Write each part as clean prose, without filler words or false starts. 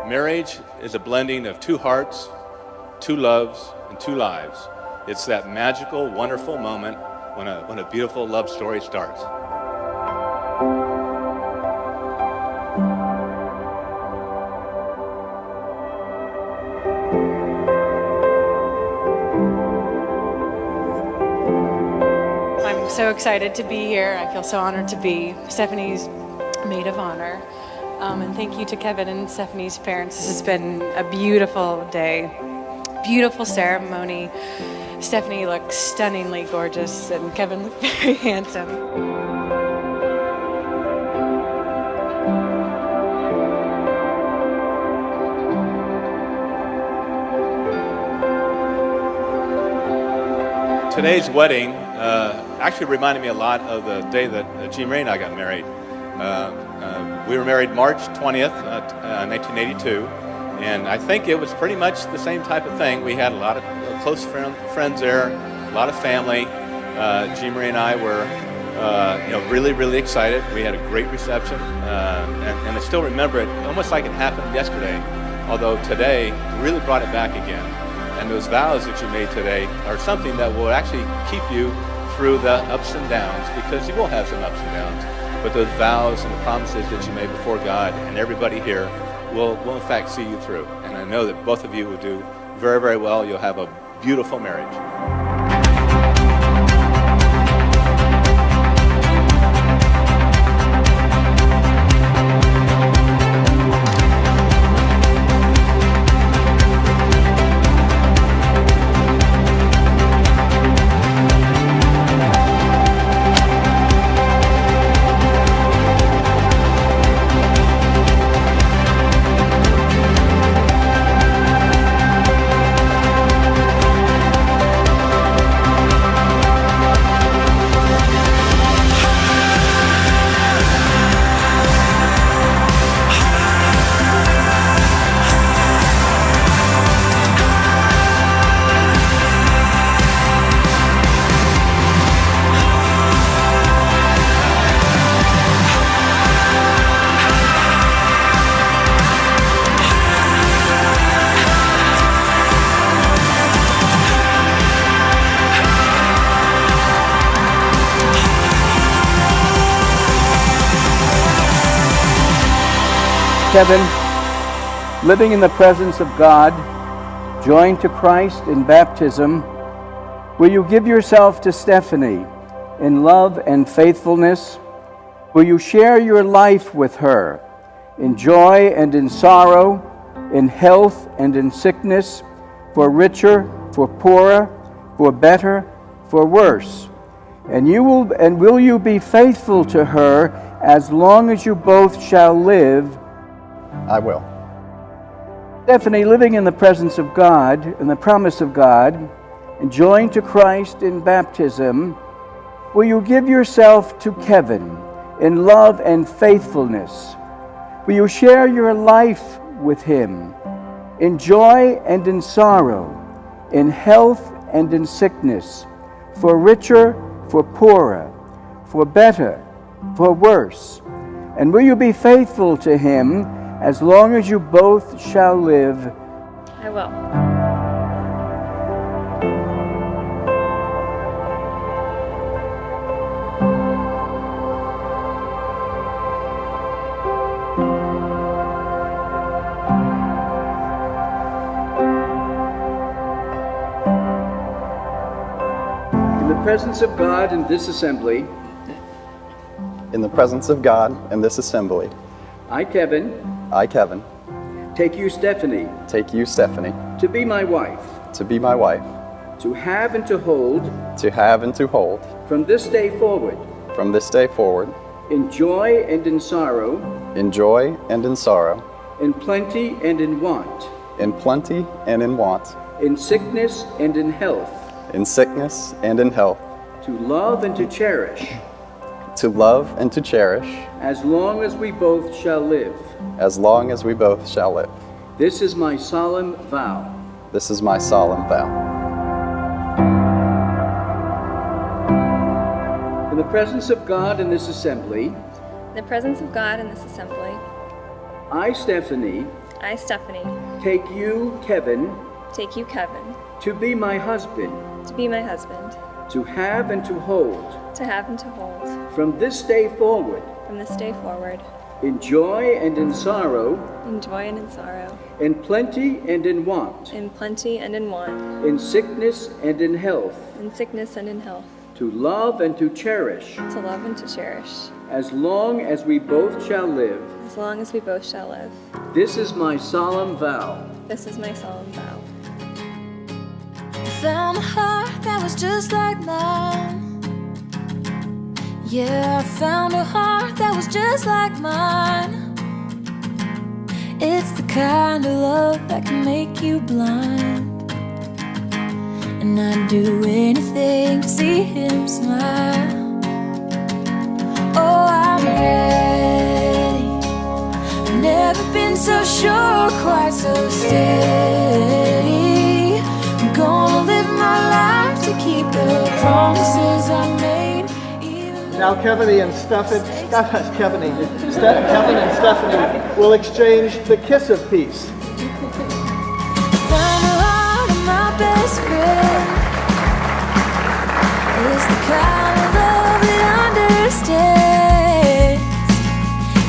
Marriage is a blending of two hearts, two loves, and two lives. It's that magical, wonderful moment when a beautiful love story starts. I'm so excited to be here. I feel so honored to be Stephanie's maid of honor. And thank you to Kevin and Stephanie's parents. This has been a beautiful day, beautiful ceremony. Stephanie looked stunningly gorgeous and Kevin looked very handsome. Today's wedding actually reminded me a lot of the day that Jean-Marie and I got married. We were married March 20th, 1982, and I think it was pretty much the same type of thing. We had a lot of close friends there, a lot of family. Jean-Marie and I were really, really excited. We had a great reception, and I still remember it almost like it happened yesterday, although today really brought it back again. And those vows that you made today are something that will actually keep you through the ups and downs, because you will have some ups and downs. But those vows and the promises that you made before God and everybody here will in fact see you through. And I know that both of you will do very, very well. You'll have a beautiful marriage. Kevin, living in the presence of God, joined to Christ in baptism, will you give yourself to Stephanie in love and faithfulness? Will you share your life with her in joy and in sorrow, in health and in sickness, for richer, for poorer, for better, for worse? And will you be faithful to her as long as you both shall live? I will. Stephanie, living in the presence of God, in the promise of God, and joined to Christ in baptism, will you give yourself to Kevin in love and faithfulness? Will you share your life with him in joy and in sorrow, in health and in sickness, for richer, for poorer, for better, for worse? And will you be faithful to him as long as you both shall live? I will. In the presence of God in this assembly, In the presence of God in this assembly, I, Kevin, take you, Stephanie, take you, Stephanie, to be my wife, to be my wife, to have and to hold, from this day forward, in joy and in sorrow, in joy and in sorrow, in plenty and in want, in plenty and in want, in sickness and in health, in sickness and in health, to love and to cherish, as long as we both shall live. This is my solemn vow. In the presence of God in this assembly, In the presence of God in this assembly, I, Stephanie, I, Stephanie, take you, Kevin, take you, Kevin, to be my husband, to be my husband, to have and to hold, to have and to hold, from this day forward, from this day forward, in joy and in sorrow, in joy and in sorrow, in plenty and in want, in plenty and in want, in sickness and in health, in sickness and in health, to love and to cherish, to love and to cherish, as long as we both shall live. as long as we both shall live. This is my solemn vow. This is my solemn vow. I found a heart that was just like mine. Yeah, I found a heart that was just like mine. It's the kind of love that can make you blind. And I'd do anything to see him smile. Oh, I'm ready. I've never been so sure, quite so steady. I'm gonna live my life to keep the promises I made. Now Kevin and Stephanie will exchange the kiss of peace. Found the heart of my best friend. It's the kind of love that understands.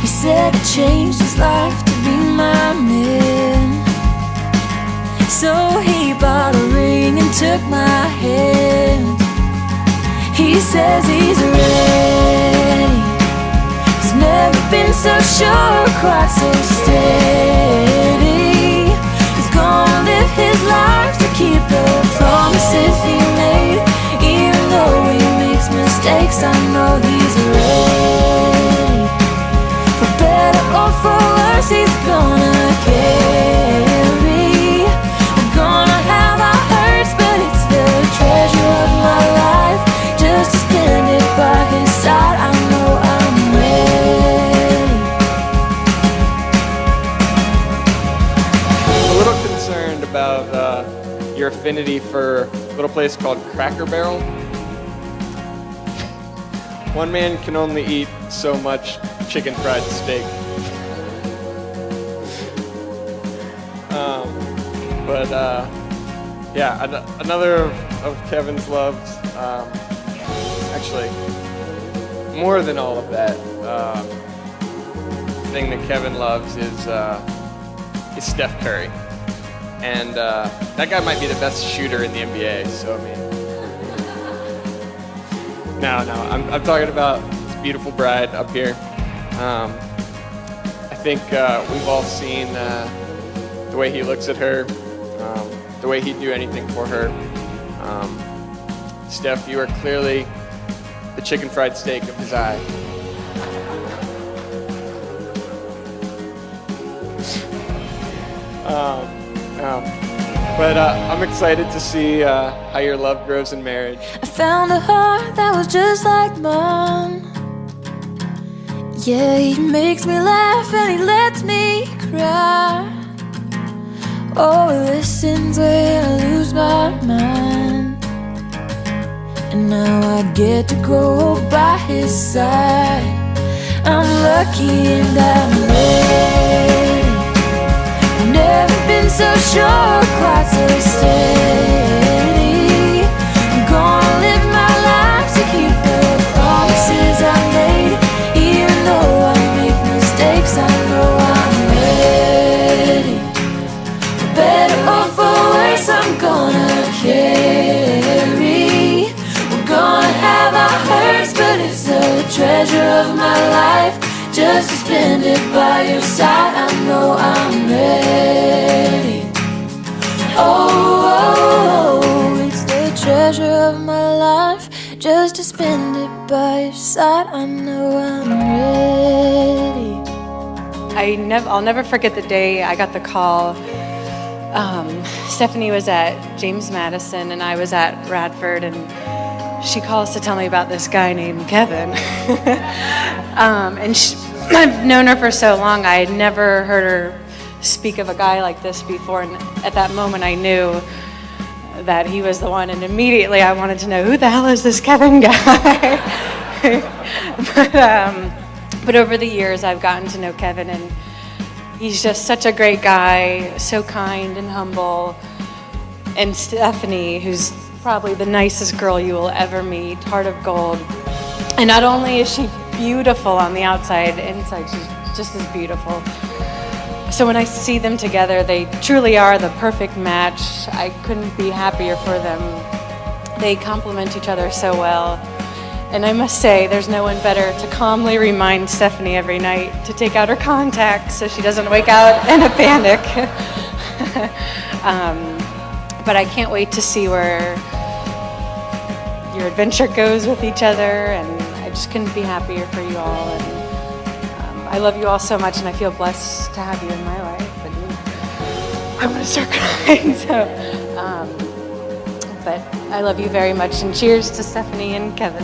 He said it changed his life to be my man. So he bought a ring and took my hand. He says he's ready. He's never been so sure, quite so steady. He's gonna live his life to keep the promises he made. Even though he makes mistakes, I know he's ready. For better or for worse, he's gonna carry. We're gonna have our hurts, but it's the treasure of my life. Just to spend it by his side, I know I'm ready. I'm a little concerned about your affinity for a little place called Cracker Barrel. One man can only eat so much chicken fried steak. Yeah, another of Kevin's loves. Actually, more than all of that, thing that Kevin loves is Steph Curry, and that guy might be the best shooter in the NBA. So I mean, no, I'm talking about this beautiful bride up here. I think we've all seen the way he looks at her, the way he'd do anything for her. Steph, you are clearly the chicken fried steak of his eye. But I'm excited to see how your love grows in marriage. I found a heart that was just like mine. Yeah, he makes me laugh and he lets me cry. Oh, he listens when I lose my mind. And now I get to go by his side. I'm lucky and I'm ready. I've never been so sure, quite so steady. I'm gonna live my life to keep the promises I made. Even though I make mistakes, I know I'm ready. For better or for worse, I'm gonna carry. We're gonna have our hurts, but it's the treasure of my life. Just to spend it by your side, I know I'm ready. Oh, it's the treasure of my life. Just to spend it by your side, I know I'm ready. I'll never forget the day I got the call. Stephanie was at James Madison and I was at Radford, and she calls to tell me about this guy named Kevin. And I've known her for so long, I had never heard her speak of a guy like this before, and at that moment I knew that he was the one, and immediately I wanted to know, who the hell is this Kevin guy? But over the years I've gotten to know Kevin, and He's just such a great guy, so kind and humble. And Stephanie, who's probably the nicest girl you will ever meet, heart of gold. And not only is she beautiful on the outside, inside she's just as beautiful. So when I see them together, they truly are the perfect match. I couldn't be happier for them. They complement each other so well. And I must say, there's no one better to calmly remind Stephanie every night to take out her contacts so she doesn't wake out in a panic. But I can't wait to see where your adventure goes with each other, and I just couldn't be happier for you all. And I love you all so much, and I feel blessed to have you in my life. And I'm gonna start crying. But I love you very much, and cheers to Stephanie and Kevin.